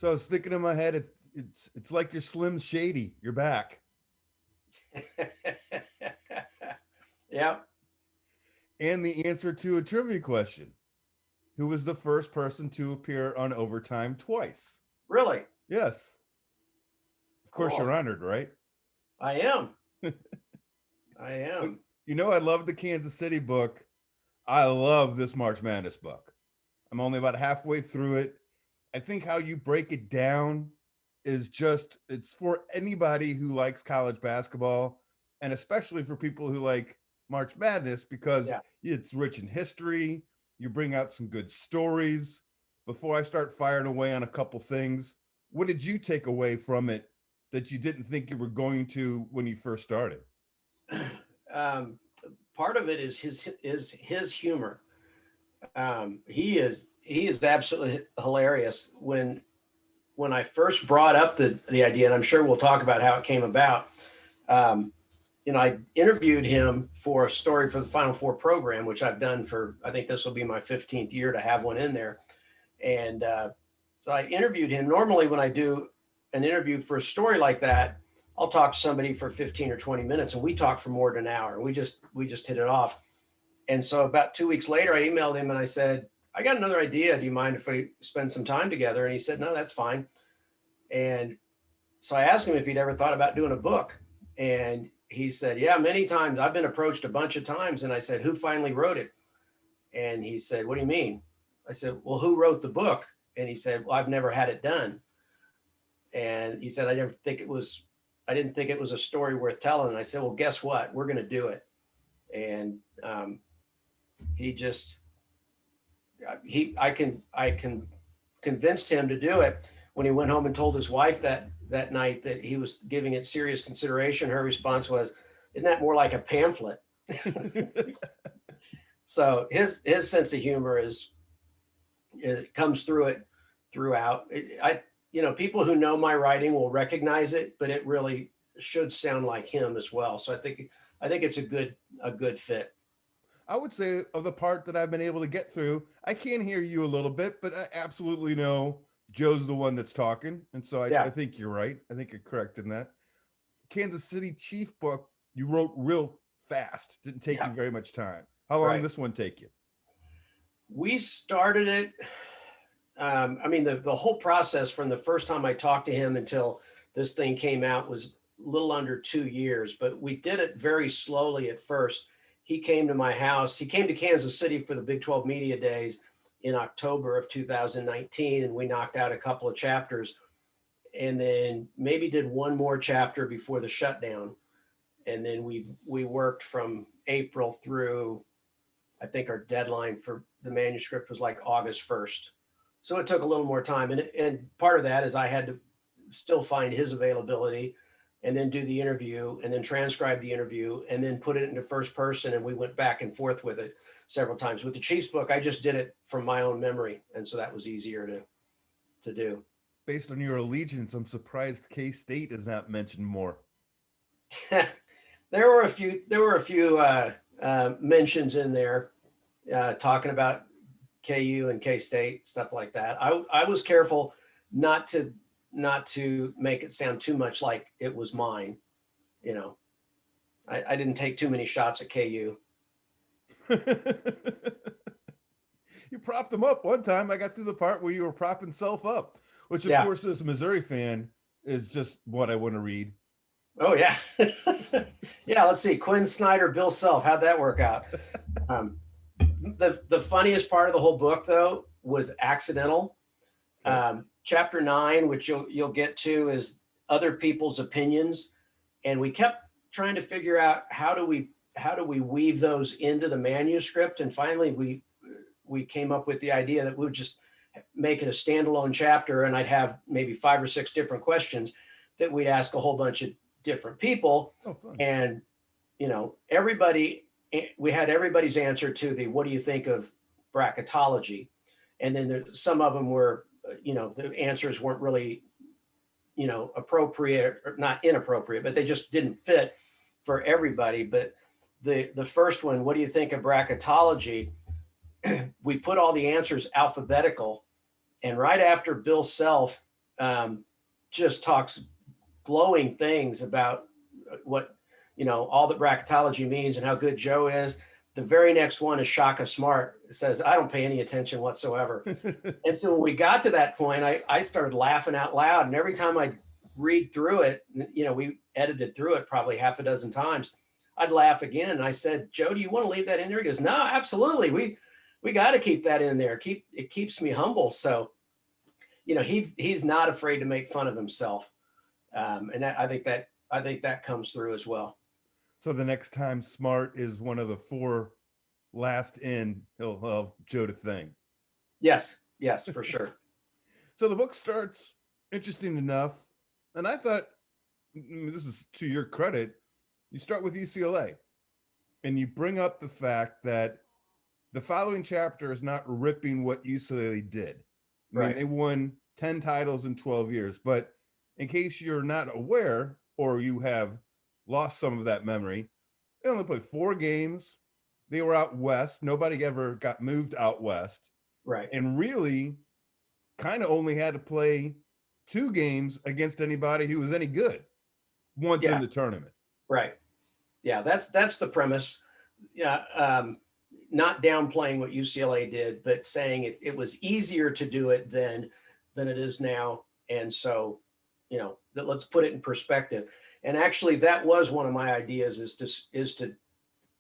So I was thinking in my head, it's like you're Slim Shady. You're back. Yeah, And the answer to a trivia question: who was the first person to appear on Overtime twice? really Yes, of course you're cool. honored, right? I am. I But am. I love the Kansas City book. I love this March Madness book. I'm only about halfway through it. I think how you break it down is just it's for anybody who likes college basketball and especially for people who like March Madness because Yeah. it's rich in history. You bring out some good stories. Before I start firing away on a couple things, what did you take away from it that you didn't think you were going to when you first started? um, Part of it is his humor. He is absolutely hilarious. When I first brought up the idea, and I'm sure we'll talk about how it came about. Um, I interviewed him for a story for the Final Four program, which I've done for, I think this will be my 15th year to have one in there. And so I interviewed him. Normally, when I do an interview for a story like that, I'll talk to somebody for 15 or 20 minutes, and we talk for more than an hour. We just hit it off. And so about 2 weeks later, I emailed him and I said, I got another idea. Do you mind if we spend some time together? And he said, no, that's fine. And so I asked him if he'd ever thought about doing a book. And he said, yeah, many times. I've been approached a bunch of times. And I said, who finally wrote it? And he said, what do you mean? I said, well, who wrote the book? And he said, well, I've never had it done. And he said, I didn't think it was a story worth telling. And I said, well, guess what? We're going to do it. And he just, I can convinced him to do it. When he went home and told his wife that night that he was giving it serious consideration, her response was, isn't that more like a pamphlet? So his sense of humor it comes through it throughout. People who know my writing will recognize it, but it really should sound like him as well. So I think it's a good fit. I would say of the part that I've been able to get through, I can hear you a little bit, but I absolutely know Joe's the one that's talking. And so I Yeah, think you're right. I think you're correct in that. Kansas City Chief book, you wrote real fast. Didn't take you yeah, very much time. How long right. did this one take you? We started it. I mean, the whole process from the first time I talked to him until this thing came out was a little under 2 years, but we did it very slowly at first. He came to my house. He came to Kansas City for the Big 12 Media Days in October of 2019, and we knocked out a couple of chapters and then maybe did one more chapter before the shutdown. And then we worked from April through, I think our deadline for the manuscript was like August 1st. So it took a little more time. And part of that is I had to still find his availability and then do the interview and then transcribe the interview and then put it into first person. And we went back and forth with it several times. With the Chiefs book, I just did it from my own memory. And so that was easier to do. Based on your allegiance, I'm surprised K State is not mentioned more. There were a few mentions in there talking about KU and K State, stuff like that. I was careful not to make it sound too much like it was mine. You know, I didn't take too many shots at KU. You propped him up one time. I got through the part where you were propping self up, which, of Yeah. course, as a Missouri fan, is just what I want to read. Oh yeah. Yeah. Let's see. Quinn Snyder, Bill Self. How'd that work out? Um, the funniest part of the whole book though was accidental. Okay. Chapter 9, which you'll get to, is other people's opinions, and we kept trying to figure out how do we weave those into the manuscript, and finally we came up with the idea that we would just make it a standalone chapter, and I'd have maybe 5 or 6 different questions that we'd ask a whole bunch of different people, Oh, fun. and everybody, we had everybody's answer to the what do you think of bracketology, and then some of them were the answers weren't really appropriate or not inappropriate, but they just didn't fit for everybody. But the first one, what do you think of bracketology? We put all the answers alphabetical, and right after Bill Self just talks glowing things about what, all that bracketology means and how good Joe is. The very next one is Shaka Smart. It says, I don't pay any attention whatsoever. And so when we got to that point, I started laughing out loud. And every time I read through it, we edited through it probably half a dozen times, I'd laugh again. And I said, Joe, do you want to leave that in there? He goes, no, absolutely. We got to keep that in there. It keeps me humble. So, he's not afraid to make fun of himself. And I think that comes through as well. So the next time Smart is one of the 4 last in, he'll have Joe to thank. Yes, for sure. So the book starts interesting enough, and I thought, this is to your credit, you start with UCLA, and you bring up the fact that the following chapter is not ripping what UCLA did. I mean, they won 10 titles in 12 years, but in case you're not aware or you have lost some of that memory, they only played 4 games. They were out west. Nobody ever got moved out west. Right. And really kind of only had to play 2 games against anybody who was any good once in the tournament. Right. Yeah, that's the premise. Yeah. Not downplaying what UCLA did, but saying it was easier to do it than it is now. And so, let's put it in perspective. And actually, that was one of my ideas is to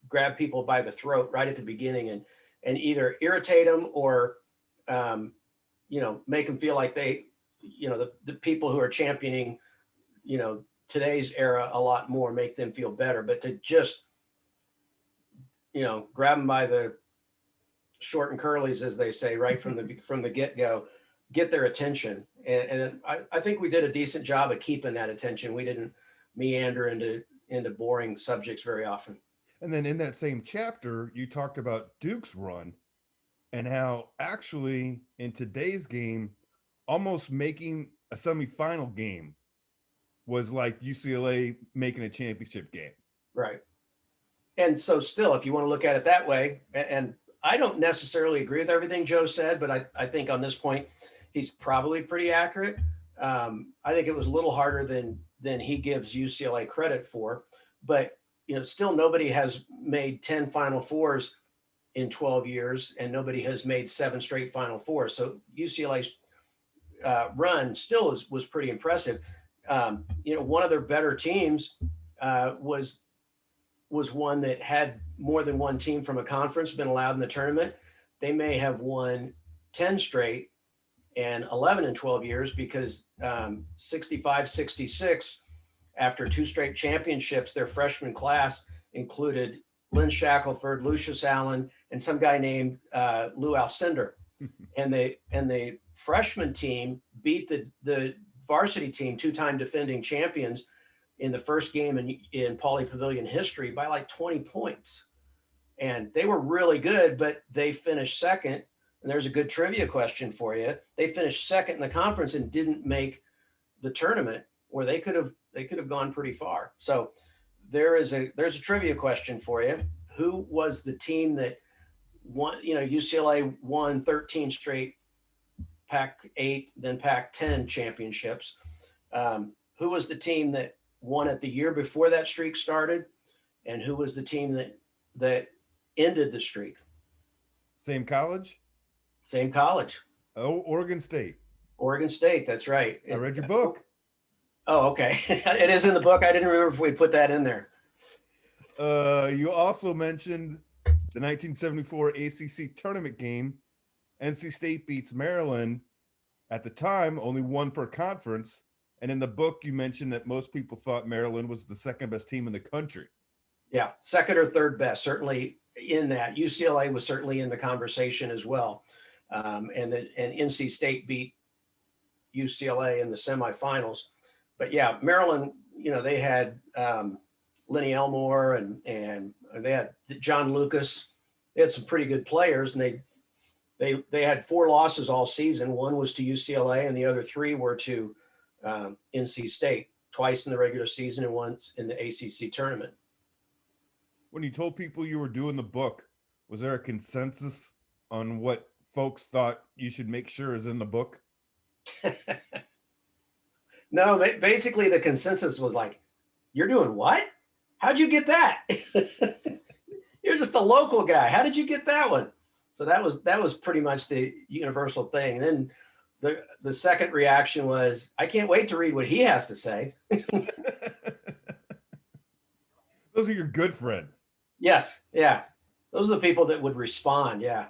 grab people by the throat right at the beginning and either irritate them or, make them feel like they, the people who are championing, today's era a lot more, make them feel better. But to just, grab them by the short and curlies, as they say, right from the get-go, get their attention. And I think we did a decent job of keeping that attention. We didn't meander into boring subjects very often. And then in that same chapter, you talked about Duke's run and how actually in today's game, almost making a semifinal game was like UCLA making a championship game. Right. And so still, if you want to look at it that way, and I don't necessarily agree with everything Joe said, but I think on this point, he's probably pretty accurate. I think it was a little harder than he gives UCLA credit for, but still nobody has made 10 Final Fours in 12 years, and nobody has made 7 straight Final Fours. So UCLA's run still was pretty impressive. One of their better teams was one that had more than one team from a conference been allowed in the tournament. They may have won 10 straight and 11 in 12 years because 65-66, after 2 straight championships, their freshman class included Lynn Shackelford, Lucius Allen, and some guy named Lou Alcindor. And the freshman team beat the varsity team, 2-time defending champions, in the first game in Pauley Pavilion history by like 20 points. And they were really good, but they finished second. And there's a good trivia question for you. They finished second in the conference and didn't make the tournament, where they could have gone pretty far. So there's a trivia question for you. Who was the team that won? UCLA won 13 straight Pac-8, then Pac-10 championships. Who was the team that won it the year before that streak started, and who was the team that ended the streak? Same college? Same college. Oh, Oregon State. Oregon State, that's right. I read your book. Oh, okay. It is in the book. I didn't remember if we put that in there. You also mentioned the 1974 ACC tournament game. NC State beats Maryland. At the time, only 1 per conference. And in the book, you mentioned that most people thought Maryland was the second best team in the country. Yeah, second or third best, certainly in that. UCLA was certainly in the conversation as well. And NC State beat UCLA in the semifinals. But yeah, Maryland, they had Lenny Elmore and they had John Lucas. They had some pretty good players, and they had 4 losses all season. 1 was to UCLA, and the other 3 were to NC State, twice in the regular season and once in the ACC tournament. When you told people you were doing the book, was there a consensus on what folks thought you should make sure is in the book? No, basically the consensus was like, you're doing what? How'd you get that? You're just a local guy. How did you get that one? So that was pretty much the universal thing. And then the second reaction was, I can't wait to read what he has to say. Those are your good friends. Yes. Yeah. Those are the people that would respond. Yeah.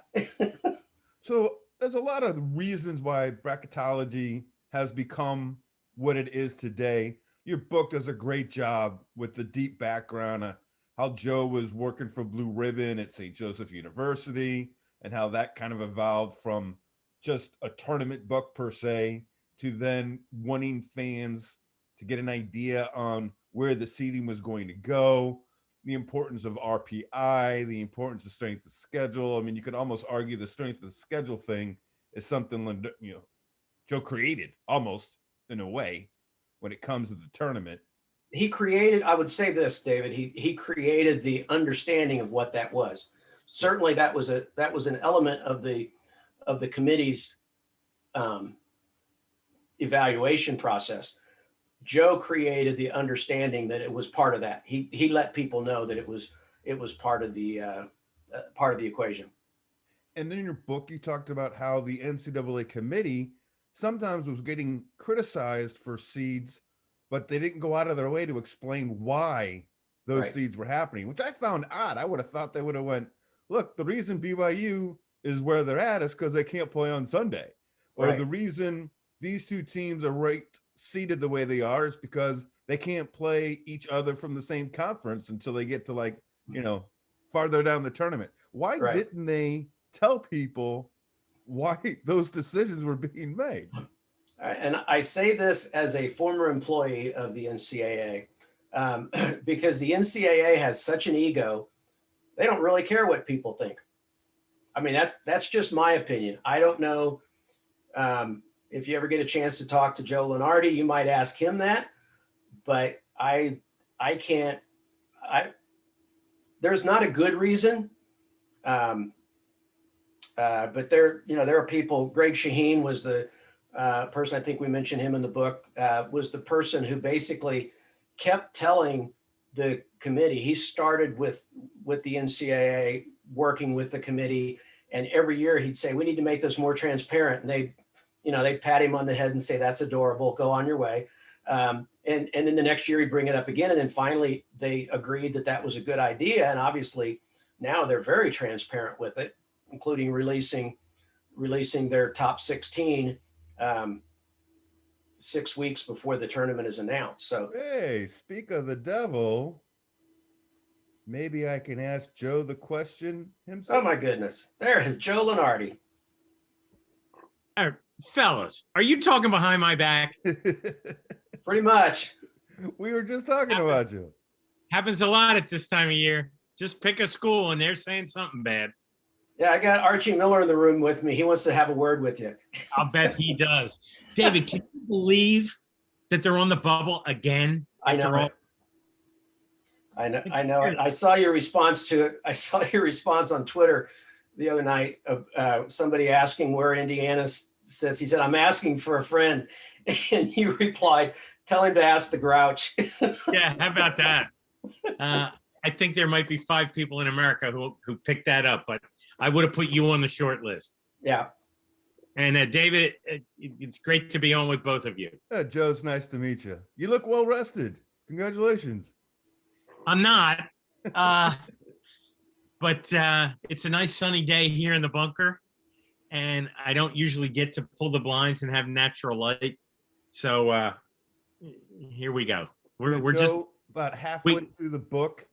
So there's a lot of reasons why bracketology has become what it is today. Your book does a great job with the deep background of how Joe was working for Blue Ribbon at St. Joseph University and how that kind of evolved from just a tournament book per se to then wanting fans to get an idea on where the seeding was going to go, the importance of RPI, the importance of strength of schedule. I mean, you could almost argue the strength of the schedule thing is something Joe created almost in a way when it comes to the tournament. He created, I would say this, David, he created the understanding of what that was. Certainly that was an element of the committee's evaluation process. Joe created the understanding that it was part of that. He let people know that it was part of the equation. And in your book, you talked about how the NCAA committee sometimes was getting criticized for seeds, but they didn't go out of their way to explain why those Right. seeds were happening, which I found odd. I would have thought they would have went, look, the reason BYU is where they're at is because they can't play on Sunday. Or Right. the reason these two teams are ranked seeded the way they are is because they can't play each other from the same conference until they get to farther down the tournament. Why Right. didn't they tell people why those decisions were being made? And I say this as a former employee of the NCAA, because the NCAA has such an ego, they don't really care what people think. I mean, that's just my opinion. I don't know. If you ever get a chance to talk to Joe Lunardi, you might ask him that, but I can't. There's not a good reason. But there are people. Greg Shaheen was the person, I think we mentioned him in the book, was the person who basically kept telling the committee. He started with the NCAA, working with the committee, and every year he'd say, we need to make this more transparent. And they'd pat him on the head and say, that's adorable, go on your way. And then the next year he'd bring it up again. And then finally they agreed that was a good idea. And obviously now they're very transparent with it, including releasing their top 16 6 weeks before the tournament is announced. So, hey, speak of the devil, maybe I can ask Joe the question himself. oh my goodness, there is Joe Lunardi. Fellas, are you talking behind my back? Pretty much. We were just talking about you. Happens a lot at this time of year. Just pick a school and they're saying something bad. Yeah, I got Archie Miller in the room with me. He wants to have a word with you. I'll bet he does. David, can you believe that they're on the bubble again? I know. I know. I saw your response to it. I saw your response on Twitter the other night of somebody asking where Indiana says. He said, I'm asking for a friend. And you replied, tell him to ask the Grouch. Yeah, how about that? I think there might be 5 people in America who picked that up, but I would have put you on the short list. Yeah. And David, it's great to be on with both of you. Joe, it's nice to meet you. You look well rested. Congratulations. I'm not, but it's a nice sunny day here in the bunker, and I don't usually get to pull the blinds and have natural light. So here we go. We're Joe, just about halfway through the book.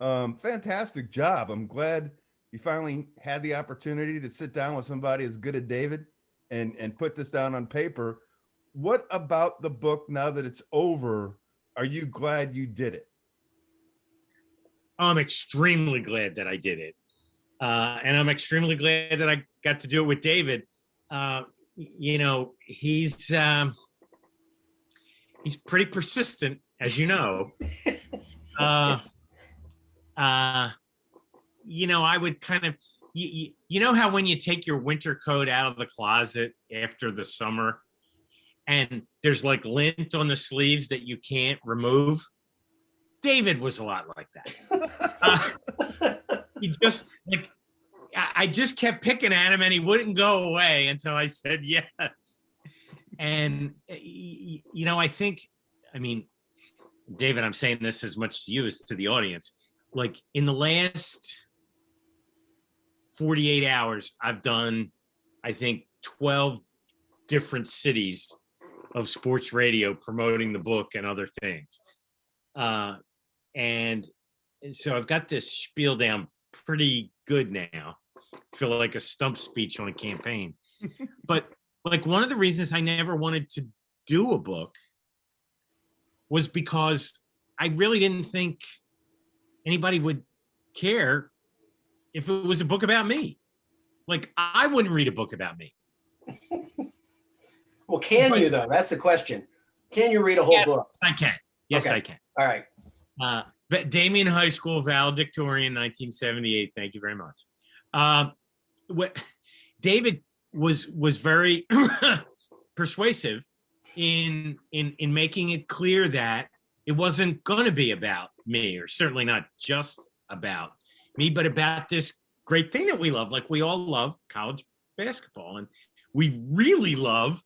Fantastic job. I'm glad you finally had the opportunity to sit down with somebody as good as David and put this down on paper. What about the book, now that it's over, are you glad you did it? I'm extremely glad that I did it. And I'm extremely glad that I got to do it with David. He's pretty persistent, as you know. I would kind of, you know how when you take your winter coat out of the closet after the summer and there's like lint on the sleeves that you can't remove. David was a lot like that. He just like, I just kept picking at him and he wouldn't go away until I said yes. And, I think, David, I'm saying this as much to you as to the audience. Like in the last 48 hours, I've done, I think, 12 different cities of sports radio promoting the book and other things. And so I've got this spiel down pretty good now. I feel like a stump speech on a campaign. But like one of the reasons I never wanted to do a book was because I really didn't think anybody would care if it was a book about me. Like I wouldn't read a book about me. Well, can you though? That's the question. Can you read a whole book? I can. Yes, okay. I can. All right. Damien High School, valedictorian, 1978. Thank you very much. David was very persuasive in making it clear that it wasn't going to be about me, or certainly not just about me, but about this great thing that we love. Like we all love college basketball, and we really love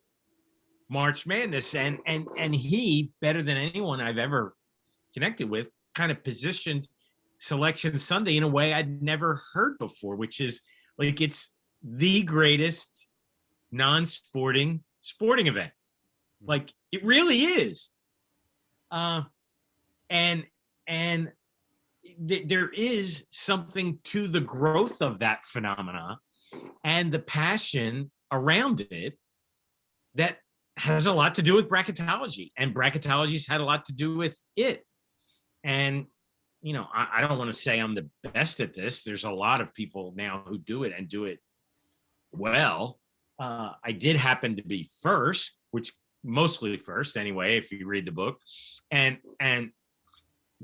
March Madness. And he, better than anyone I've ever connected with, kind of positioned Selection Sunday in a way I'd never heard before, which is like it's the greatest non-sporting sporting event. Like it really is. And there is something to the growth of that phenomena and the passion around it that has a lot to do with bracketology, and bracketology's had a lot to do with it. And, I don't want to say I'm the best at this. There's a lot of people now who do it and do it well. I did happen to be first, which mostly first anyway, if you read the book. And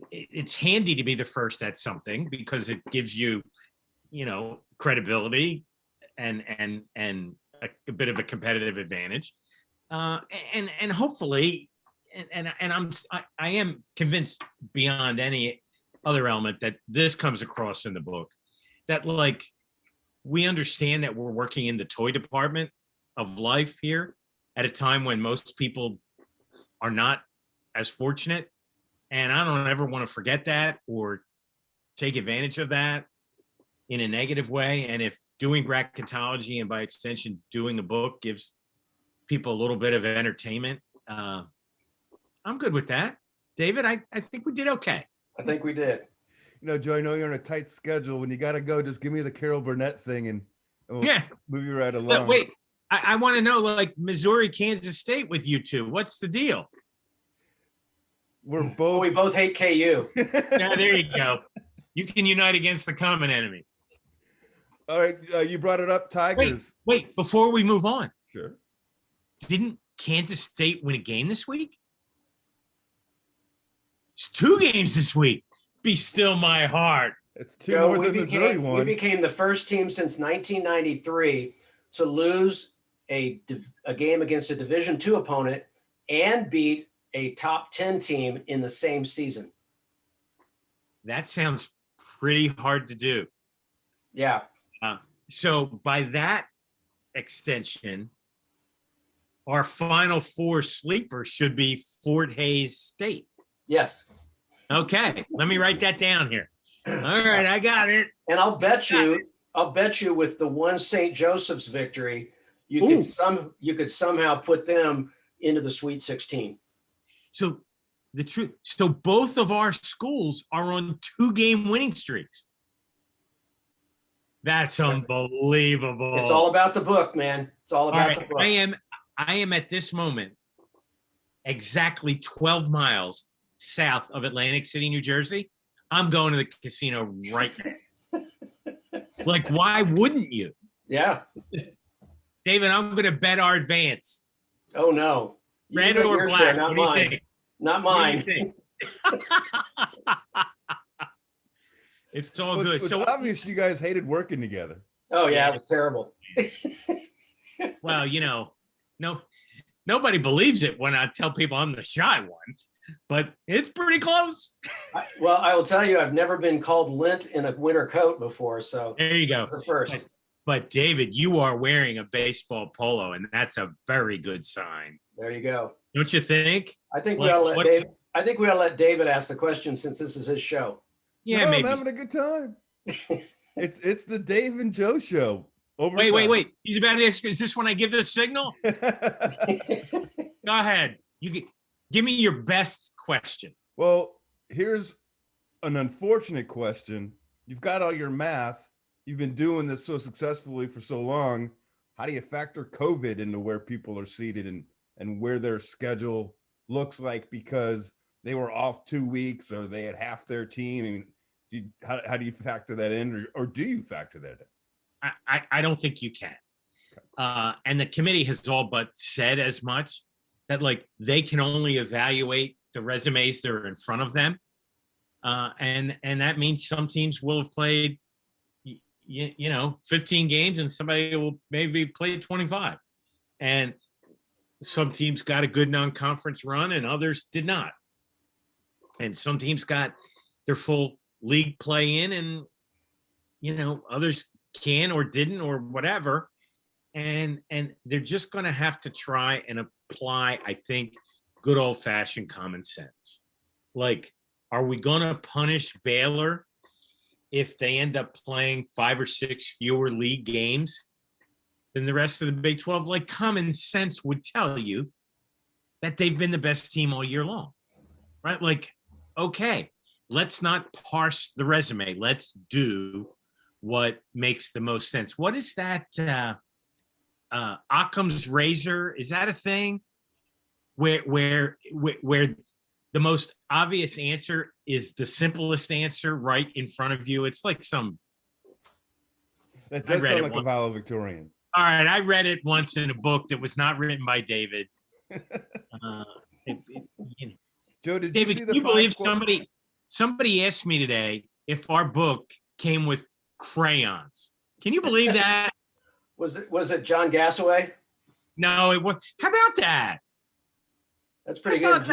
it's handy to be the first at something because it gives you, credibility and a bit of a competitive advantage. And hopefully, I am convinced beyond any other element that this comes across in the book, that like we understand that we're working in the toy department of life here at a time when most people are not as fortunate. And I don't ever want to forget that or take advantage of that in a negative way. And if doing bracketology and by extension doing a book gives people a little bit of entertainment, I'm good with that. David, I think we did okay. I think we did. Joe, I know you're on a tight schedule. When you got to go, just give me the Carol Burnett thing and we'll move you right along. But wait, I want to know, like Missouri, Kansas State with you two. What's the deal? We both hate KU. Yeah, there you go. You can unite against the common enemy. All right, you brought it up, Tigers. Wait, before we move on. Sure. Didn't Kansas State win a game this week? It's 2 games this week. Be still my heart. It's 2 more than Missouri won. We became the first team since 1993 to lose a game against a Division II opponent and beat a top 10 team in the same season. That sounds pretty hard to do. Yeah. So by that extension, our Final Four sleeper should be Fort Hays State. Yes. Okay, let me write that down here. All right, I got it. And I'll bet you with the one St. Joseph's victory, you could somehow put them into the Sweet 16. So both of our schools are on 2-game winning streaks. That's unbelievable. It's all about the book, man. It's all about the book. I am at this moment exactly 12 miles south of Atlantic City, New Jersey. I'm going to the casino right now. Like, why wouldn't you? Yeah. David, I'm going to bet our advance. Oh, no. Red or black? Share, not mine. Not mine. What do you think? It's all good. It's so obvious you guys hated working together. Oh, yeah, it was terrible. Well, nobody believes it when I tell people I'm the shy one, but it's pretty close. Well, I will tell you, I've never been called lint in a winter coat before, so There you go. it's the first. But David, you are wearing a baseball polo, and that's a very good sign. There you go. Don't you think? I think we ought to let David. I think we ought to let David ask the question since this is his show. Yeah, no, maybe. I'm having a good time. It's the Dave and Joe show. Wait. He's about to ask, is this when I give the signal? Go ahead. Give me your best question. Well, here's an unfortunate question. You've got all your math. You've been doing this so successfully for so long. How do you factor COVID into where people are seated and where their schedule looks like because they were off 2 weeks or they had half their team? And how do you factor that in, or do you factor that in? I don't think you can. And the committee has all but said as much, that like they can only evaluate the resumes that are in front of them. And that means some teams will have played 15 games and somebody will maybe play 25. And some teams got a good non-conference run and others did not. And some teams got their full league play in and, others can or didn't or whatever. And they're just going to have to try and apply, I think, good old fashioned common sense. Like, are we going to punish Baylor if they end up playing 5 or 6 fewer league games than the rest of the Big 12? Like, common sense would tell you that they've been the best team all year long, right? Like, okay, let's not parse the resume. Let's do what makes the most sense. What is that? Occam's razor, is that a thing where the most obvious answer is the simplest answer right in front of you? It's like that does sound like a valedictorian. All right, I read it once in a book that was not written by David. Joe, did David, you see can you believe somebody asked me today if our book came with crayons? Can you believe that? Was it John Gassaway? No, it was. How about that? That's pretty good.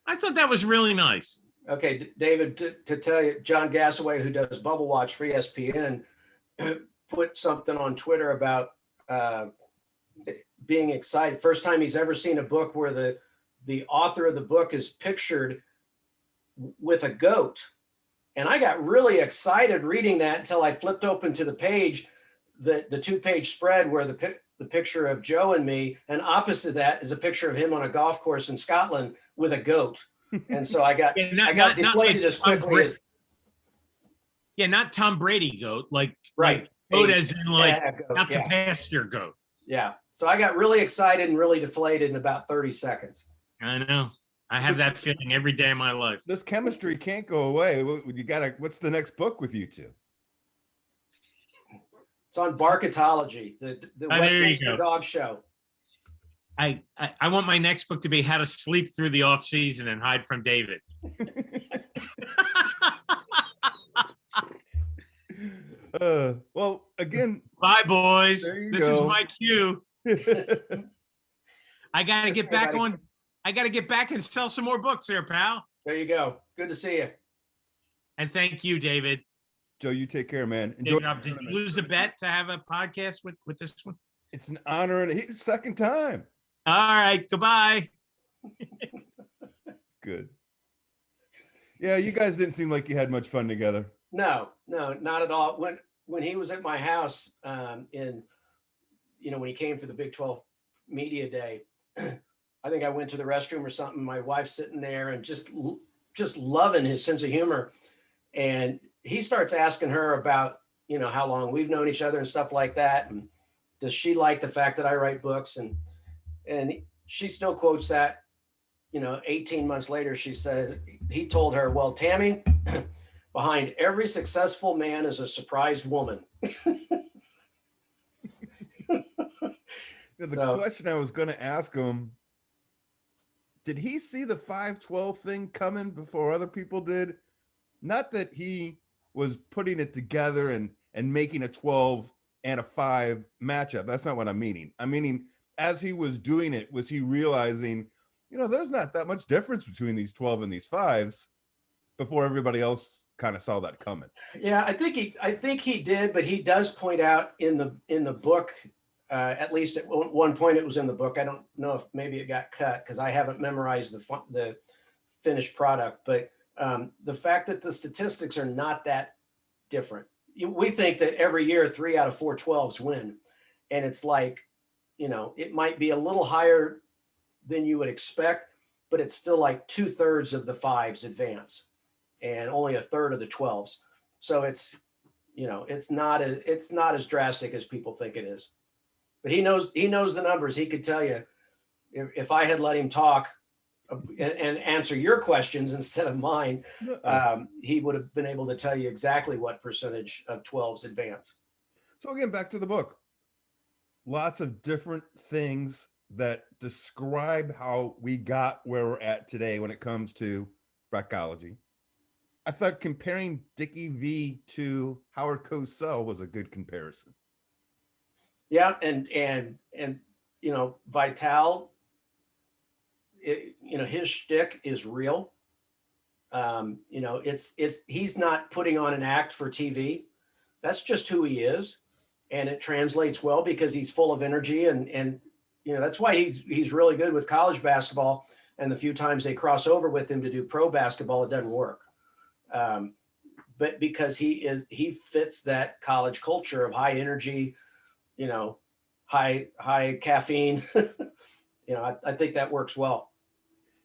I thought that was really nice. Okay, David, to tell you, John Gassaway, who does Bubble Watch for ESPN, put something on Twitter about being excited. First time he's ever seen a book where the author of the book is pictured with a goat. And I got really excited reading that until I flipped open to the page, the 2-page spread where the picture of Joe and me, and opposite that is a picture of him on a golf course in Scotland with a goat. And so I got deflated as quickly as. Yeah, not Tom Brady goat, like right. Goat as in like goat, not the pasture goat. Yeah. So I got really excited and really deflated in about 30 seconds. I know. I have that feeling every day of my life. This chemistry can't go away. What's the next book with you two? It's on Bracketology, the Westminster Dog Show. I want my next book to be How to Sleep Through the Off Season and Hide from David. Well, again. Bye, boys. This is my cue. I gotta get back on. I gotta get back and sell some more books here, pal. There you go. Good to see you. And thank you, David. Joe, you take care, man. Did you lose a bet to have a podcast with this one? It's an honor and he's second time. All right, goodbye. Good. Yeah, you guys didn't seem like you had much fun together. No, not at all. When he was at my house, when he came for the Big 12 Media Day, I think I went to the restroom or something. My wife's sitting there and just loving his sense of humor, and he starts asking her about how long we've known each other and stuff like that, and does she like the fact that I write books, and she still quotes that. 18 months later, she says he told her, "Well, Tammy, behind every successful man is a surprised woman." The question I was going to ask him, did he see the 5-12 thing coming before other people did? Not that he was putting it together and making a 12 and a 5 matchup. That's not what I'm meaning. I'm meaning as he was doing it, was he realizing, there's not that much difference between these 12 and these fives before everybody else kind of saw that coming? Yeah, I think he did, but he does point out in the book, at least at one point it was in the book. I don't know if maybe it got cut because I haven't memorized the finished product, but the fact that the statistics are not that different. We think that every year 3 out of 4 12s win, and it's like, it might be a little higher than you would expect, but it's still like 2/3 of the fives advance and only a third of the 12s. So it's not as drastic as people think it is. But he knows the numbers. He could tell you if I had let him talk and answer your questions instead of mine, he would have been able to tell you exactly what percentage of 12s advance. So again, back to the book. Lots of different things that describe how we got where we're at today when it comes to bracketology. I thought comparing Dickie V to Howard Cosell was a good comparison. Yeah, and Vital, his shtick is real. He's not putting on an act for TV. That's just who he is, and it translates well because he's full of energy, and that's why he's really good with college basketball. And the few times they cross over with him to do pro basketball, it doesn't work. But because he fits that college culture of high energy, high caffeine. I think that works well.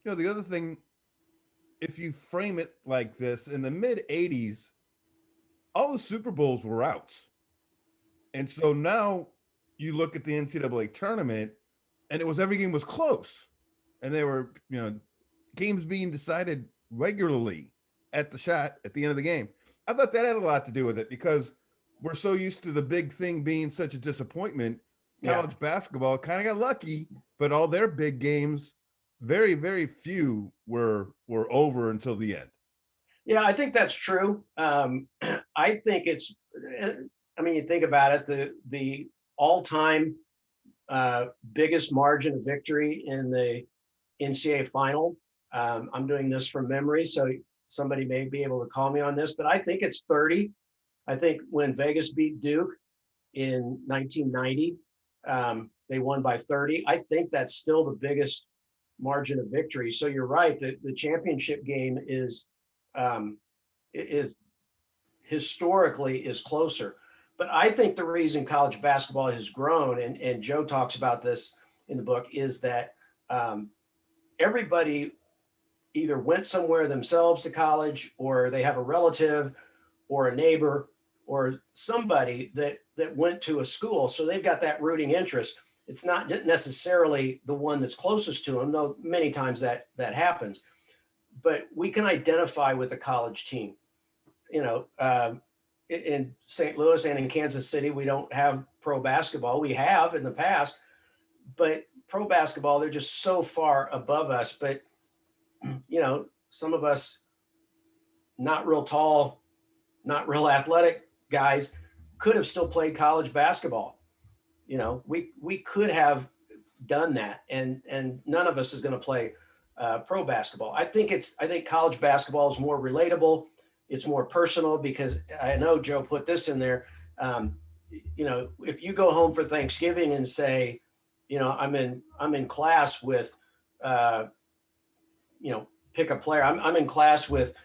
The other thing, if you frame it like this, in the mid 80s, all the Super Bowls were out. And so now you look at the NCAA tournament and every game was close. And they were, games being decided regularly at the shot at the end of the game. I thought that had a lot to do with it because we're so used to the big thing being such a disappointment. College basketball kind of got lucky, but all their big games, very, very few were over until the end. Yeah, I think that's true. I think you think about it, the all-time biggest margin of victory in the NCAA final. I'm doing this from memory, so somebody may be able to call me on this, but I think it's 30. I think when Vegas beat Duke in 1990, they won by 30. I think that's still the biggest margin of victory. So you're right, the championship game is historically is closer. But I think the reason college basketball has grown, and Joe talks about this in the book, is that everybody either went somewhere themselves to college, or they have a relative or a neighbor or somebody that went to a school. So they've got that rooting interest. It's not necessarily the one that's closest to them, though many times that happens. But we can identify with a college team. In St. Louis and in Kansas City, we don't have pro basketball. We have in the past, but pro basketball, they're just so far above us. But, some of us not real tall, not real athletic guys could have still played college basketball. We could have done that, and none of us is going to play pro basketball. I think college basketball is more relatable. It's more personal because I know Joe put this in there. If you go home for Thanksgiving and say, I'm in class with, pick a player. I'm in class with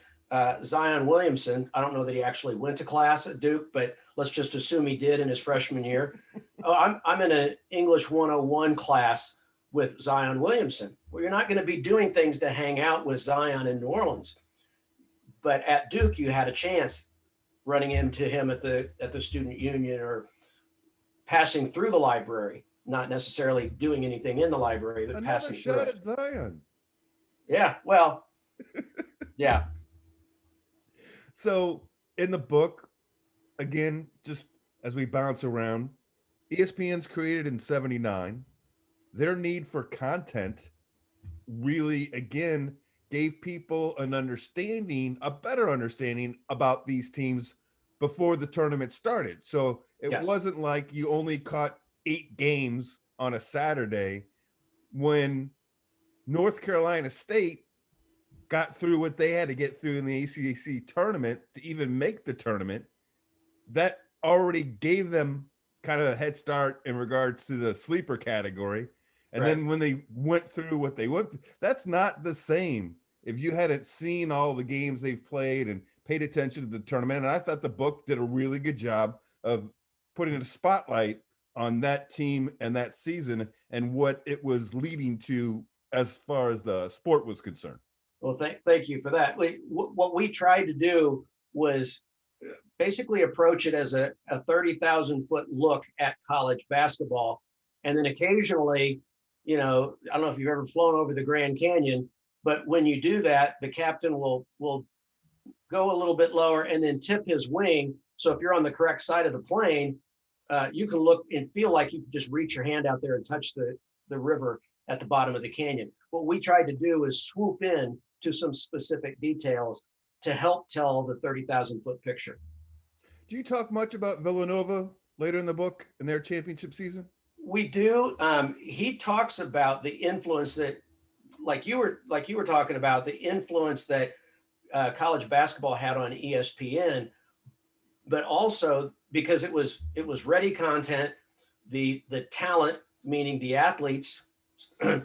Zion Williamson. I don't know that he actually went to class at Duke, but let's just assume he did in his freshman year. I'm in an English 101 class with Zion Williamson. Well, you're not going to be doing things to hang out with Zion in New Orleans. But at Duke, you had a chance running into him at the student union or passing through the library, not necessarily doing anything in the library, but passing through it. Another shot at Zion. Yeah, well, yeah. So in the book, again, just as we bounce around, ESPN's created in 79. Their need for content really, again, gave people a better understanding about these teams before the tournament started. So it wasn't like you only caught 8 games on a Saturday when North Carolina State got through what they had to get through in the ACAC tournament to even make the tournament. That already gave them kind of a head start in regards to the sleeper category. And Right. then when they went through what they went through, that's not the same if you hadn't seen all the games they've played and paid attention to the tournament. And I thought the book did a really good job of putting a spotlight on that team and that season and what it was leading to as far as the sport was concerned. Well, thank you for that. What we tried to do was basically approach it as a 30,000-foot look at college basketball. And then occasionally, I don't know if you've ever flown over the Grand Canyon, but when you do that, the captain will go a little bit lower and then tip his wing. So if you're on the correct side of the plane, you can look and feel like you can just reach your hand out there and touch the river at the bottom of the canyon. What we tried to do is swoop in to some specific details to help tell the 30,000-foot picture. Do you talk much about Villanova later in the book and their championship season? We do. He talks about the influence that, like you were talking about, the influence that college basketball had on ESPN, but also because it was ready content, the talent, meaning the athletes, didn't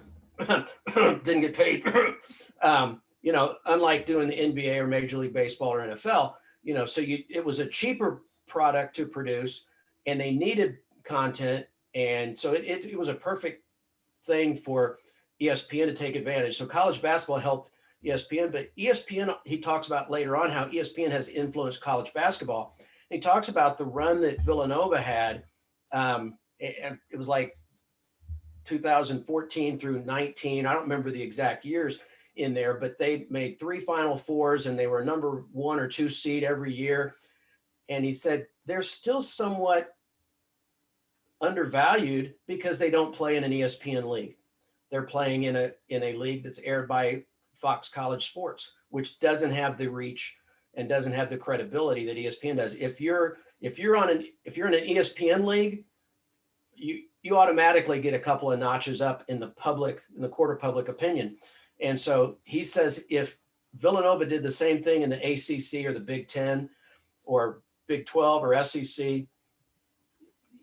get paid. Unlike doing the NBA or Major League Baseball or NFL, so it was a cheaper product to produce, and they needed content, and so it was a perfect thing for ESPN to take advantage. So college basketball helped ESPN, but ESPN, he talks about later on how ESPN has influenced college basketball. And he talks about the run that Villanova had, and it was like 2014 through 19. I don't remember the exact years in there, but they made 3 Final Fours and they were number 1 or 2 seed every year. And he said they're still somewhat undervalued because they don't play in an ESPN league. They're playing in a league that's aired by Fox College Sports, which doesn't have the reach and doesn't have the credibility that ESPN does. If you're in an ESPN league, you automatically get a couple of notches up in the court of public opinion. And so he says if Villanova did the same thing in the ACC or the Big 10 or Big 12 or SEC,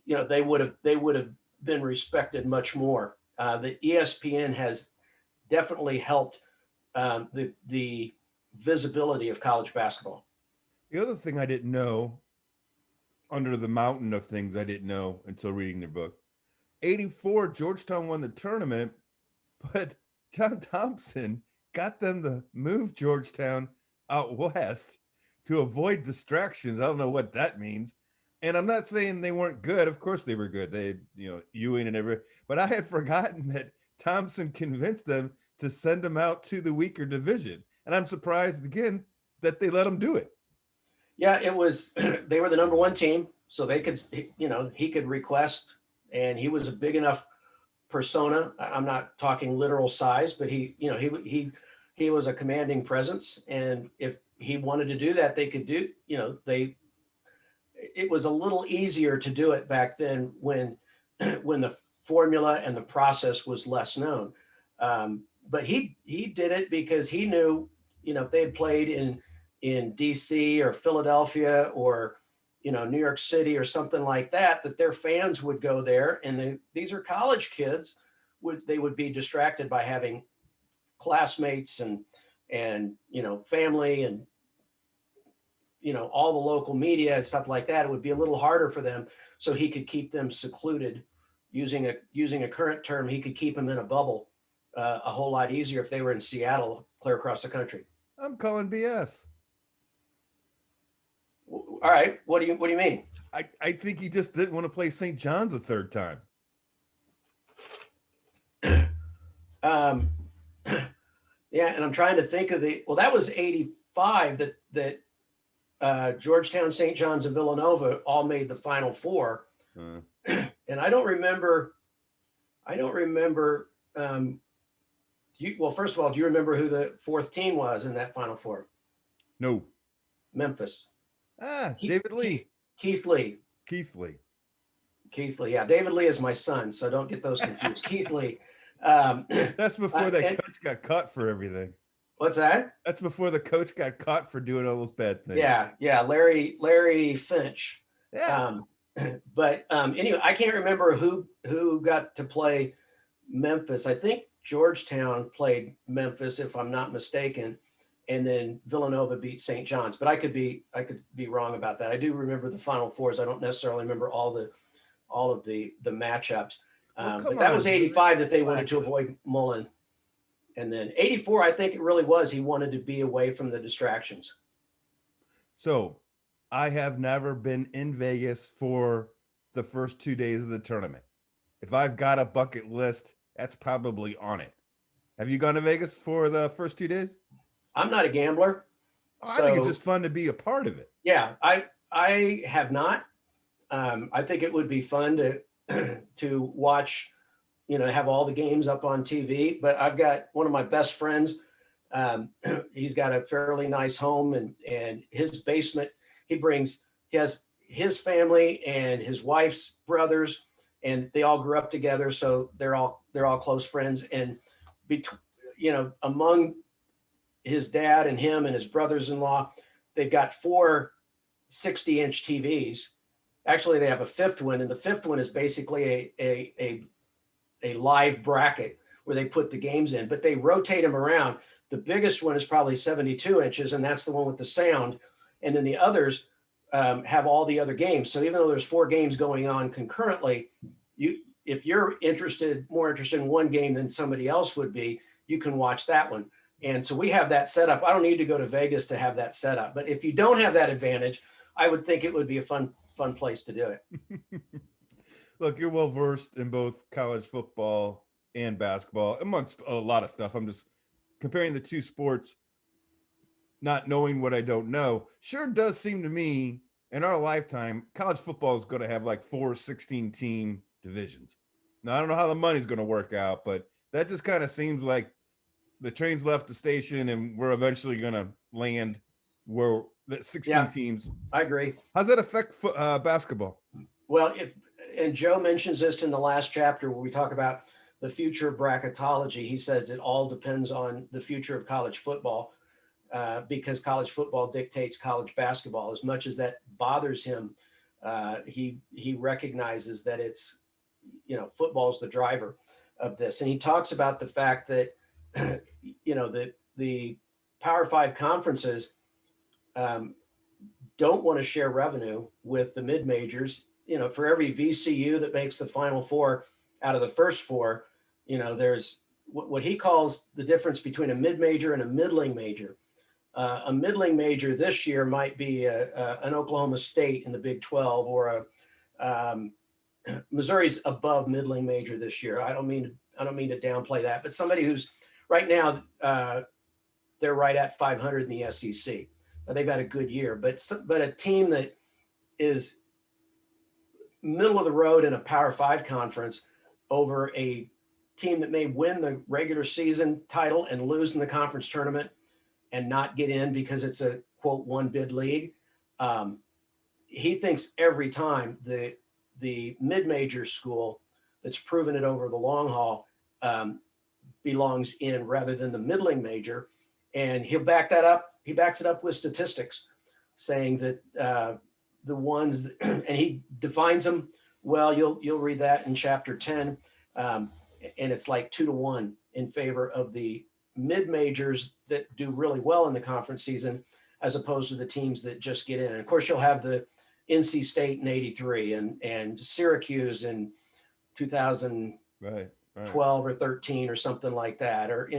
they would have been respected much more. The ESPN has definitely helped the visibility of college basketball. The other thing I didn't know, under the mountain of things I didn't know until reading their book, 84, Georgetown won the tournament, but John Thompson got them to move Georgetown out west to avoid distractions. I don't know what that means. And I'm not saying they weren't good. Of course they were good. They, Ewing and everything. But I had forgotten that Thompson convinced them to send them out to the weaker division. And I'm surprised, again, that they let them do it. Yeah, it was, they were the number 1 team. So they could, he could request, and he was a big enough persona. I'm not talking literal size, but he was a commanding presence. And if he wanted to do that, they could do, it was a little easier to do it back then when the formula and the process was less known. But he did it because he knew, if they had played in DC or Philadelphia or, New York City or something like that, that their fans would go there. And these are college kids, they would be distracted by having classmates and family and, all the local media and stuff like that. It would be a little harder for them. So he could keep them secluded. Using a current term, he could keep them in a bubble a whole lot easier if they were in Seattle, clear across the country. I'm calling BS. All right. What do you mean? I think he just didn't want to play St. John's a third time. Yeah, and I'm trying to think of that was 85 that Georgetown, St. John's, and Villanova all made the Final Four. And I don't remember. Well, first of all, do you remember who the 4th team was in that Final Four? No. Memphis. David Lee. Keith Lee. Keith Lee. Keith Lee. Yeah, David Lee is my son, so don't get those confused. Keith Lee. That's before that coach got caught for everything. What's that? That's before the coach got caught for doing all those bad things. Yeah, Larry Finch. Yeah. But anyway, I can't remember who got to play Memphis. I think Georgetown played Memphis, if I'm not mistaken, and then Villanova beat St. John's. But I could be wrong about that. I do remember the Final Fours. I don't necessarily remember all of the matchups. But that was 85 that they wanted to avoid Mullen. And then 84, I think it really was. He wanted to be away from the distractions. So I have never been in Vegas for the first 2 days of the tournament. If I've got a bucket list, that's probably on it. Have you gone to Vegas for the first 2 days? I'm not a gambler. I think it's just fun to be a part of it. Yeah, I have not. I think it would be fun to watch, have all the games up on TV. But I've got one of my best friends. He's got a fairly nice home, and his basement. He has his family and his wife's brothers, and they all grew up together, so they're all close friends. And among his dad and him and his brothers-in-law, they've got 4 60-inch TVs. Actually, they have a 5th one, and the 5th one is basically a live bracket where they put the games in, but they rotate them around. The biggest one is probably 72 inches, and that's the one with the sound. And then the others have all the other games. So even though there's 4 games going on concurrently, if you're more interested in one game than somebody else would be, you can watch that one. And so we have that set up. I don't need to go to Vegas to have that set up. But if you don't have that advantage, I would think it would be a fun place to do it. Look, you're well versed in both college football and basketball, amongst a lot of stuff. I'm just comparing the two sports, not knowing what I don't know. Sure does seem to me in our lifetime, college football is going to have like 4 16-team divisions. Now, I don't know how the money's going to work out, but that just kind of seems like the train's left the station and we're eventually going to land where the 16 teams. I agree. How's that affect basketball? Well, and Joe mentions this in the last chapter where we talk about the future of bracketology. He says it all depends on the future of college football because college football dictates college basketball. As much as that bothers him, he recognizes that it's, football is the driver of this. And he talks about the fact that, the Power 5 conferences don't want to share revenue with the mid-majors. For every VCU that makes the Final Four out of the first 4, there's what he calls the difference between a mid-major and a middling major. A middling major this year might be an Oklahoma State in the Big 12 or Missouri's above middling major this year. I don't mean to downplay that, but somebody who's right now they're right at 500 in the SEC. They've had a good year, but a team that is middle of the road in a Power 5 conference over a team that may win the regular season title and lose in the conference tournament and not get in because it's a quote one bid league. He thinks every time the mid-major school that's proven it over the long haul belongs in rather than the middling major. And he'll back that up. He backs it up with statistics saying that the ones, and he defines them well. You'll read that in chapter 10. And it's like 2-1 in favor of the mid-majors that do really well in the conference season, as opposed to the teams that just get in. And of course, you'll have the NC State in 83 and Syracuse in 2012 or 13 or something like that. Or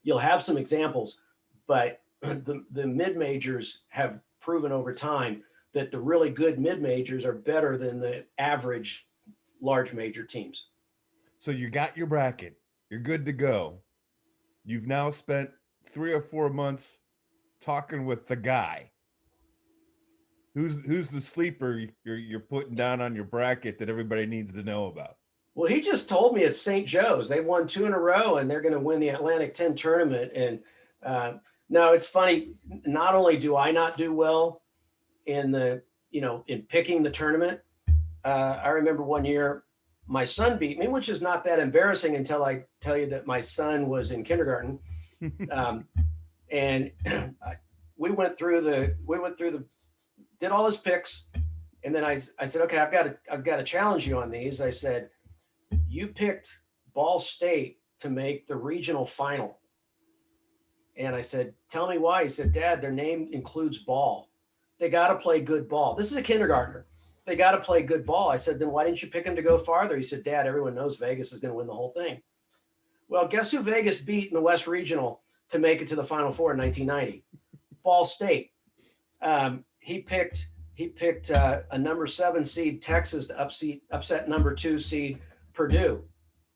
you'll have some examples, but the mid-majors have proven over time that the really good mid-majors are better than the average large major teams. So you got your bracket, you're good to go. You've now spent 3 or 4 months talking with the guy. Who's the sleeper you're putting down on your bracket that everybody needs to know about? Well, he just told me it's St. Joe's. They won 2 in a row, and they're going to win the Atlantic 10 tournament. And no, it's funny. Not only do I not do well in the in picking the tournament, I remember one year my son beat me, which is not that embarrassing until I tell you that my son was in kindergarten. And we went through did all his picks. And then I said, okay, I've got to challenge you on these. I said, you picked Ball State to make the regional final. And I said, tell me why. He said, Dad, their name includes ball. They got to play good ball. This is a kindergartner. They got to play good ball. I said, then why didn't you pick them to go farther? He said, Dad, everyone knows Vegas is going to win the whole thing. Well, guess who Vegas beat in the West Regional to make it to the Final Four in 1990? Ball State. He picked a number 7 seed Texas to upset number 2 seed Purdue.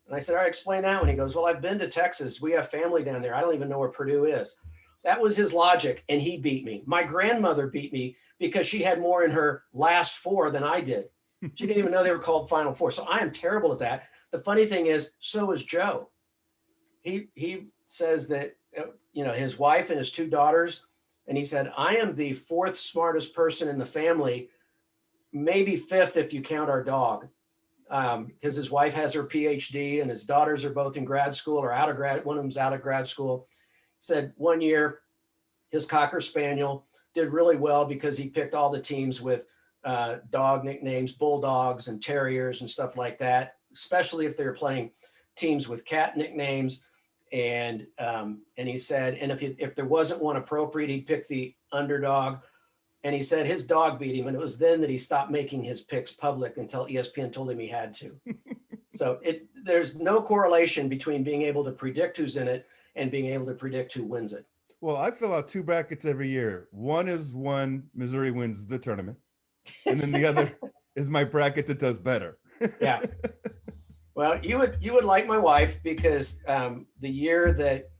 And I said, all right, explain that one. He goes, well, I've been to Texas. We have family down there. I don't even know where Purdue is. That was his logic. And he beat me. My grandmother beat me because she had more in her last 4 than I did. She didn't even know they were called Final Four. So I am terrible at that. The funny thing is, so is Joe. He says that, his wife and his 2 daughters, and he said, I am the 4th smartest person in the family, maybe 5th if you count our dog. Because his wife has her PhD and his daughters are both in grad school or out of grad. One of them's out of grad school. He said one year his Cocker Spaniel did really well because he picked all the teams with dog nicknames, bulldogs and terriers and stuff like that, especially if they were playing teams with cat nicknames. And he said, and if there wasn't one appropriate, he'd pick the underdog. And he said his dog beat him. And it was then that he stopped making his picks public until ESPN told him he had to. So there's no correlation between being able to predict who's in it and being able to predict who wins it. Well, I fill out 2 brackets every year. One is one Missouri wins the tournament. And then the other is my bracket that does better. Yeah. Well, you would like my wife because the year that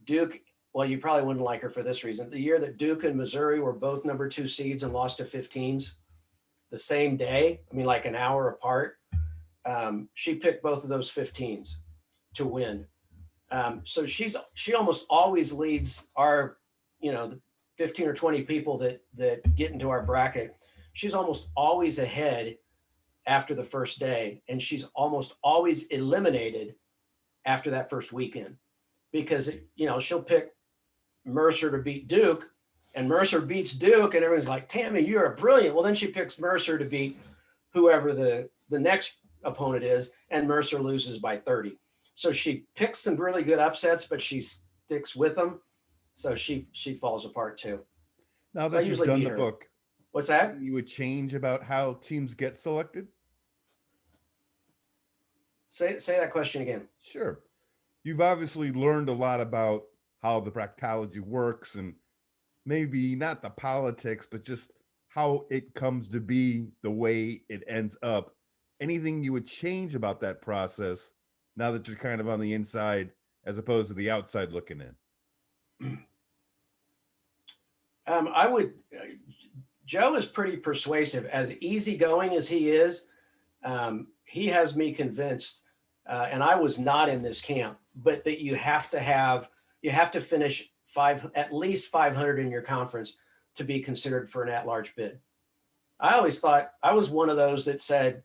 Duke, well, you probably wouldn't like her for this reason. The year that Duke and Missouri were both number 2 seeds and lost to 15s the same day, I mean, like an hour apart, she picked both of those 15s to win. So she almost always leads our, the 15 or 20 people that get into our bracket. She's almost always ahead after the first day, and she's almost always eliminated after that first weekend because she'll pick Mercer to beat Duke, and Mercer beats Duke, and everyone's like, Tammy, you're brilliant. Well, then she picks Mercer to beat whoever the next opponent is, and Mercer loses by 30. So she picks some really good upsets, but she sticks with them. So she falls apart too. Now that you've done the book, what's that? You would change about how teams get selected? Say that question again. Sure. You've obviously learned a lot about how the bracketology works and maybe not the politics, but just how it comes to be the way it ends up. Anything you would change about that process now that you're kind of on the inside as opposed to the outside looking in? I would. Joe is pretty persuasive. As easygoing as he is, he has me convinced, and I was not in this camp, but that you have to finish at least 500 in your conference to be considered for an at-large bid. I always thought I was one of those that said,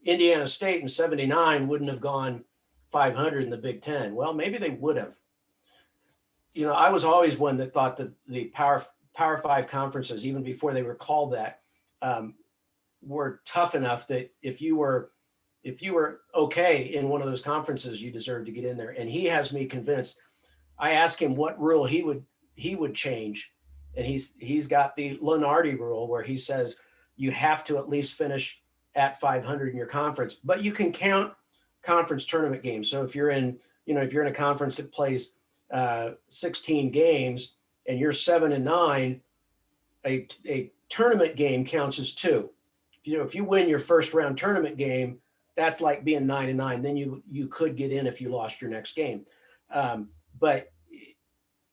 Indiana State in 79 wouldn't have gone 500 in the Big Ten. Well, maybe they would have. I was always one that thought that the Power 5 conferences, even before they were called that, were tough enough that if you were okay in one of those conferences, you deserved to get in there. And he has me convinced. I asked him what rule he would change, and he's got the Lunardi rule where he says you have to at least finish at 500 in your conference, but you can count conference tournament games. So if you're in a conference that plays 16 games and you're 7-9, a tournament game counts as 2. If you win your first round tournament game, that's like being 9-9. Then you could get in if you lost your next game. But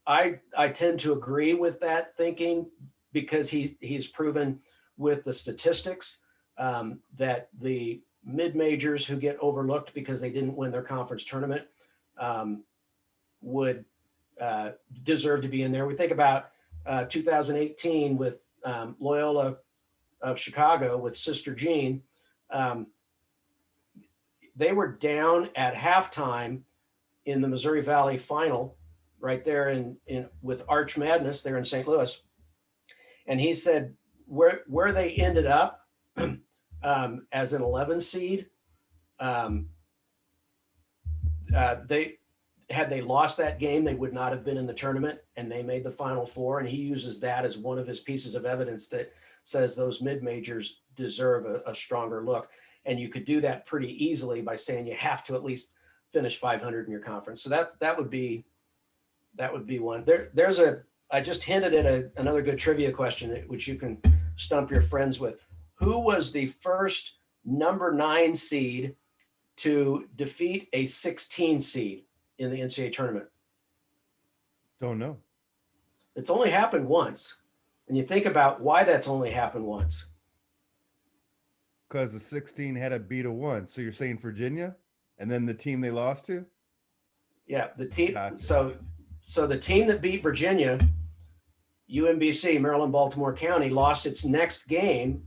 I tend to agree with that thinking because he's proven with the statistics that the mid-majors who get overlooked because they didn't win their conference tournament would deserve to be in there. We think about 2018 with Loyola of Chicago with Sister Jean. They were down at halftime in the Missouri Valley final, right there in with Arch Madness there in St. Louis. And he said where they ended up as an 11 seed, they had they lost that game, they would not have been in the tournament, and they made the Final Four. And he uses that as one of his pieces of evidence that says those mid-majors deserve a stronger look. And you could do that pretty easily by saying you have to at least finish 500 in your conference. So that would be one. I just hinted at another good trivia question, which you can stump your friends with. Who was the first number 9 seed to defeat a 16 seed in the NCAA tournament? Don't know. It's only happened once. And you think about why that's only happened once. Because the 16 had to beat a 1. So you're saying Virginia? And then the team they lost to? Yeah, the team. Gotcha. So the team that beat Virginia, UMBC, Maryland, Baltimore County, lost its next game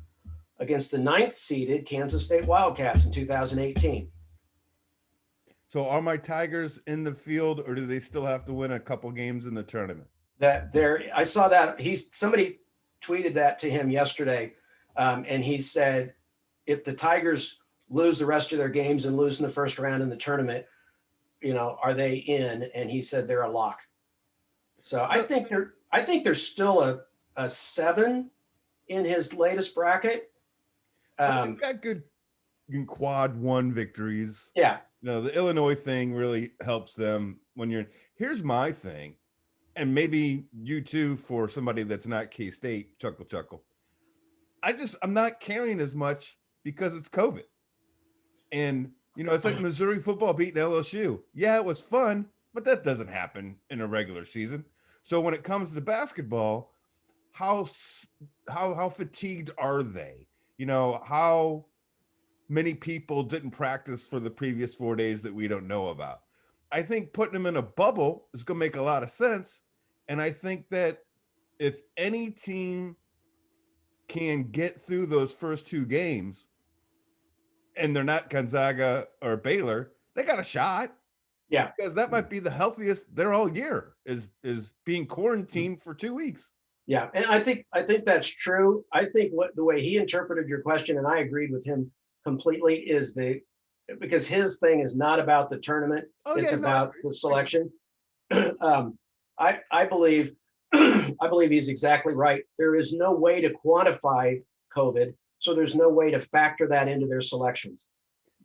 against the 9th seeded Kansas State Wildcats in 2018. So are my Tigers in the field, or do they still have to win a couple games in the tournament? I saw that somebody tweeted that to him yesterday, and he said, if the Tigers lose the rest of their games and lose in the first round in the tournament, are they in? And he said they're a lock. So I think there's still a 7 in his latest bracket. They've got good quad 1 victories. Yeah. The Illinois thing really helps them when here's my thing, and maybe you too, for somebody that's not K-State, chuckle. I'm not caring as much because it's COVID. And, it's like Missouri football beating LSU. Yeah, it was fun, but that doesn't happen in a regular season. So when it comes to basketball, how fatigued are they? How many people didn't practice for the previous 4 days that we don't know about? I think putting them in a bubble is going to make a lot of sense. And I think that if any team can get through those first 2 games and they're not Gonzaga or Baylor, they got a shot. Yeah. Because that might be the healthiest they're all year is being quarantined for 2 weeks. Yeah. And I think that's true. I think the way he interpreted your question, and I agreed with him completely, is because his thing is not about the tournament. It's about the selection. I believe he's exactly right. There is no way to quantify COVID, so there's no way to factor that into their selections.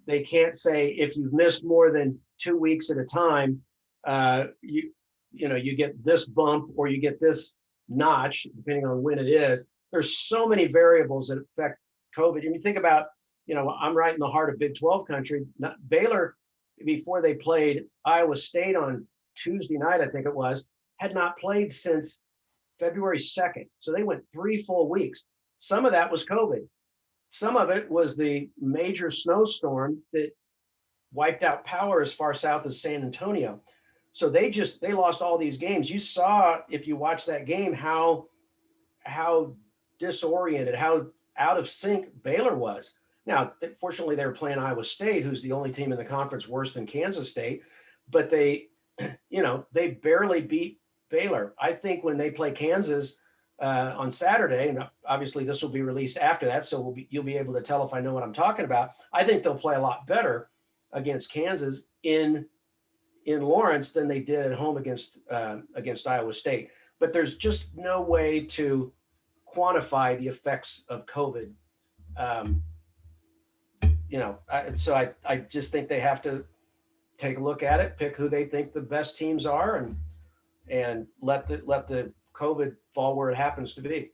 They can't say if you've missed more than 2 weeks at a time, you get this bump or you get this notch, depending on when it is. There's so many variables that affect COVID. And you think about, I'm right in the heart of Big 12 country. Baylor, before they played Iowa State on Tuesday night, I think it was, had not played since February 2nd. So they went 3 full weeks. Some of that was COVID. Some of it was the major snowstorm that wiped out power as far south as San Antonio. So they lost all these games. You saw, if you watched that game, how disoriented, how out of sync Baylor was. Now, fortunately, they were playing Iowa State, who's the only team in the conference worse than Kansas State, but they barely beat Baylor. I think when they play Kansas on Saturday, and obviously this will be released after that, so you'll be able to tell if I know what I'm talking about. I think they'll play a lot better against Kansas in Lawrence than they did at home against Iowa State. But there's just no way to quantify the effects of COVID. So I just think they have to take a look at it, pick who they think the best teams are, and let the COVID fall where it happens to be.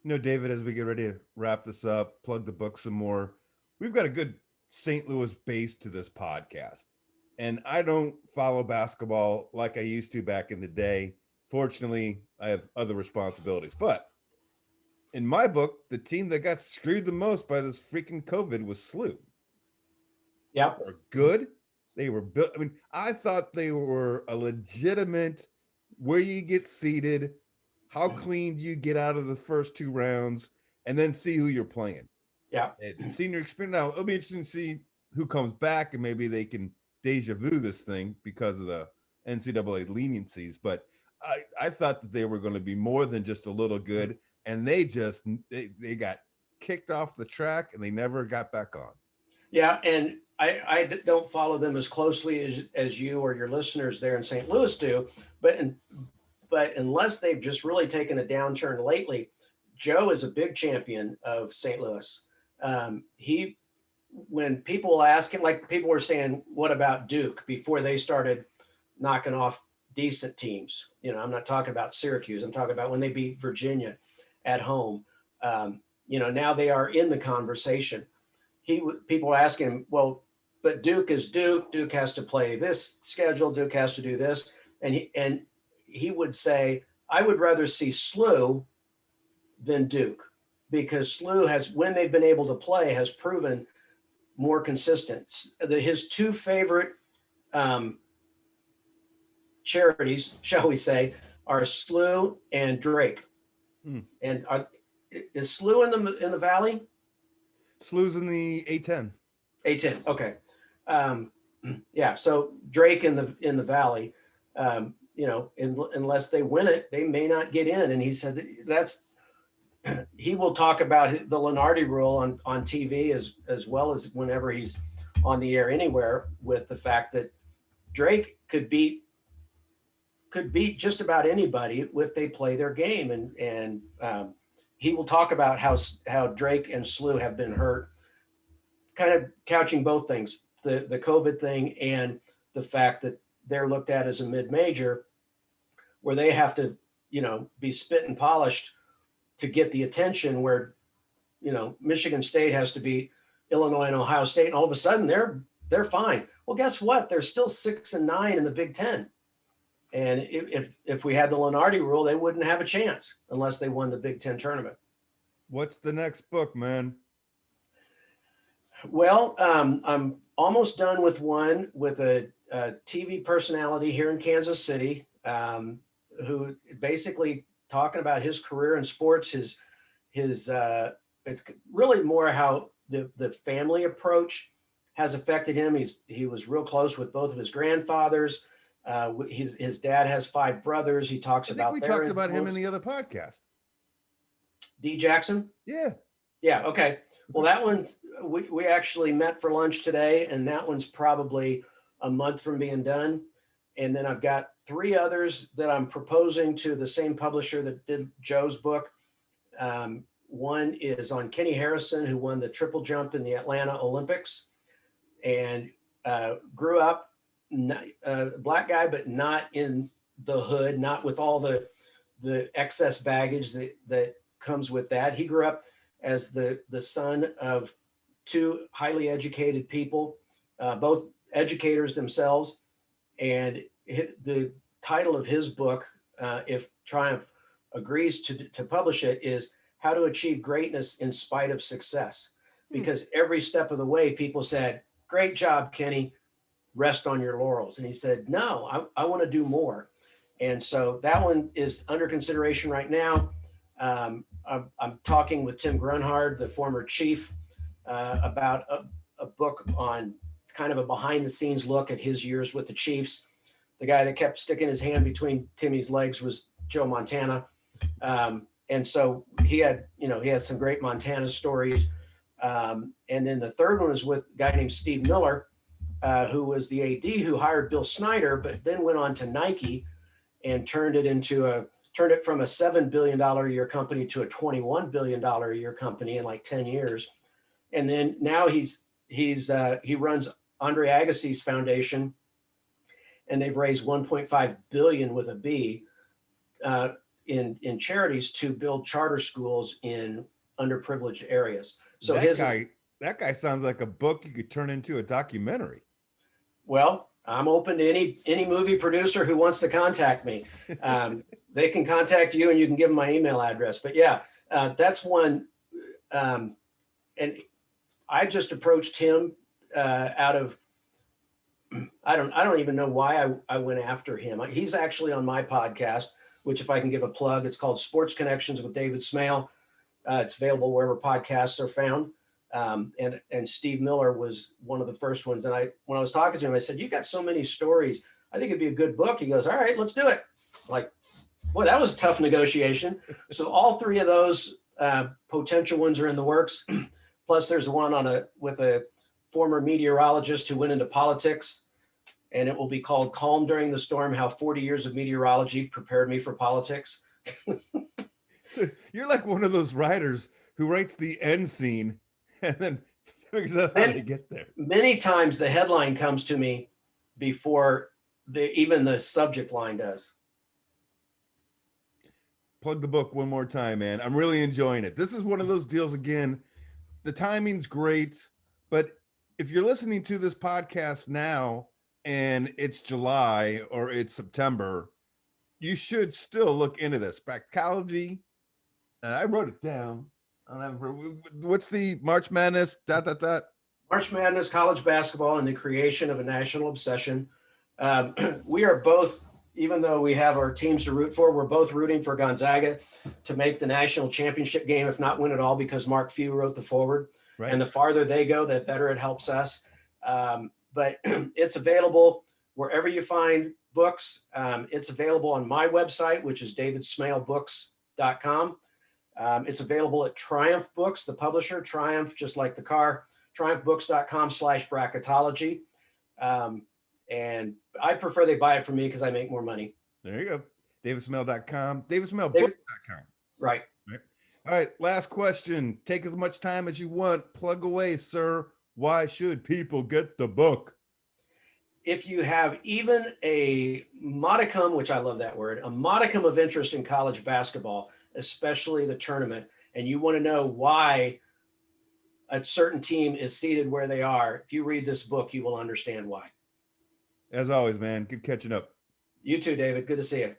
David, as we get ready to wrap this up, plug the book some more. We've got a good St. Louis base to this podcast. And I don't follow basketball like I used to back in the day. Fortunately, I have other responsibilities. But in my book, the team that got screwed the most by this freaking COVID was SLU. Yeah. They were good. They were built. I mean, I thought they were a legitimate, where you get seated, how clean do you get out of the first 2 rounds, and then see who you're playing. Yeah. Senior experience. Now it'll be interesting to see who comes back, and maybe they can deja vu this thing because of the NCAA leniencies. But I thought that they were going to be more than just a little good, and they got kicked off the track and they never got back on. Yeah, and I don't follow them as closely as you or your listeners there in St. Louis do, but unless they've just really taken a downturn lately, Joe is a big champion of St. Louis. When people ask him, like people were saying, what about Duke before they started knocking off decent teams? You know, I'm not talking about Syracuse. I'm talking about when they beat Virginia at home. Now they are in the conversation. People were asking him, well, but Duke is Duke. Duke has to play this schedule. Duke has to do this. And he would say, I would rather see SLU than Duke, because SLU has, when they've been able to play, has proven more consistent. His two favorite charities, shall we say, are SLU and Drake. And is SLU in the Valley? SLU's in the A10. A10. Okay. Yeah. So Drake in the Valley, unless they win it, they may not get in. And he said he will talk about the Lunardi rule on TV as well as whenever he's on the air anywhere, with the fact that Drake could beat just about anybody if they play their game. And he will talk about how Drake and SLU have been hurt, kind of couching both things, the COVID thing and the fact that they're looked at as a mid-major where they have to, be spit and polished to get the attention, where, Michigan State has to beat Illinois and Ohio State, and all of a sudden they're fine. Well, guess what? They're still 6-9 in the Big Ten. And if we had the Lunardi rule, they wouldn't have a chance unless they won the Big Ten tournament. What's the next book, man? Well, I'm almost done with one with a TV personality here in Kansas City, who basically talking about his career in sports. His it's really more how the family approach has affected him. He was real close with both of his grandfathers. His dad has 5 brothers. He talks about. We talked about him in the other podcast. D. Jackson. Yeah. Yeah. Okay. Well, that one we actually met for lunch today, and that one's probably a month from being done. And then I've got 3 others that I'm proposing to the same publisher that did Joe's book. One is on Kenny Harrison, who won the triple jump in the Atlanta Olympics, and grew up black guy, but not in the hood, not with all the excess baggage that comes with that. He grew up as the son of 2 highly educated people, both educators themselves. And the title of his book, if Triumph agrees to publish it, is How to Achieve Greatness in Spite of Success. Because every step of the way, people said, great job, Kenny, rest on your laurels. And he said, no, I want to do more. And so that one is under consideration right now. I'm talking with Tim Grunhard, the former chief, about a book on, it's kind of a behind the scenes look at his years with the Chiefs. The guy that kept sticking his hand between Timmy's legs was Joe Montana. And so he had some great Montana stories. And then the third one was with a guy named Steve Miller, who was the AD who hired Bill Snyder, but then went on to Nike and turned it from a $7 billion a year company to a $21 billion a year company in like 10 years. And then now he runs Andre Agassi's foundation, and they've raised 1.5 billion with a B in charities to build charter schools in underprivileged areas. So that guy sounds like a book you could turn into a documentary. Well, I'm open to any movie producer who wants to contact me. They can contact you, and you can give them my email address. But yeah, that's one. And I just approached him out of, I don't even know why I went after him. He's actually on my podcast, which, if I can give a plug, it's called Sports Connections with David Smale. It's available wherever podcasts are found. And Steve Miller was one of the first ones. And when I was talking to him, I said, "You've got so many stories. I think it'd be a good book." He goes, "All right, let's do it." Like, boy, that was a tough negotiation. So all three of those potential ones are in the works. Plus, there's one with a former meteorologist who went into politics, and it will be called "Calm During the Storm: How 40 Years of Meteorology Prepared Me for Politics." So you're like one of those writers who writes the end scene and then figures out how to get there. Many times the headline comes to me before even the subject line does. Plug the book one more time, man. I'm really enjoying it. This is one of those deals, again, the timing's great, but if you're listening to this podcast now and it's July or it's September, you should still look into this. Bracketology. I wrote it down. What's the March Madness? March Madness, college basketball, and the creation of a national obsession. We are both, even though we have our teams to root for, we're both rooting for Gonzaga to make the national championship game, if not win it all, because Mark Few wrote the forward. Right. And the farther they go, the better it helps us. But it's available wherever you find books. It's available on my website, which is davidsmalebooks.com. It's available at Triumph Books, the publisher, Triumph, just like the car, triumphbooks.com/bracketology. And I prefer they buy it from me because I make more money. There you go. davidsmale.com, davidsmalebooks.com. Right. All right. Last question. Take as much time as you want. Plug away, sir. Why should people get the book? If you have even a modicum, which I love that word, a modicum of interest in college basketball, especially the tournament, and you want to know why a certain team is seated where they are, if you read this book, you will understand why. As always, man, good catching up. You too, David. Good to see you.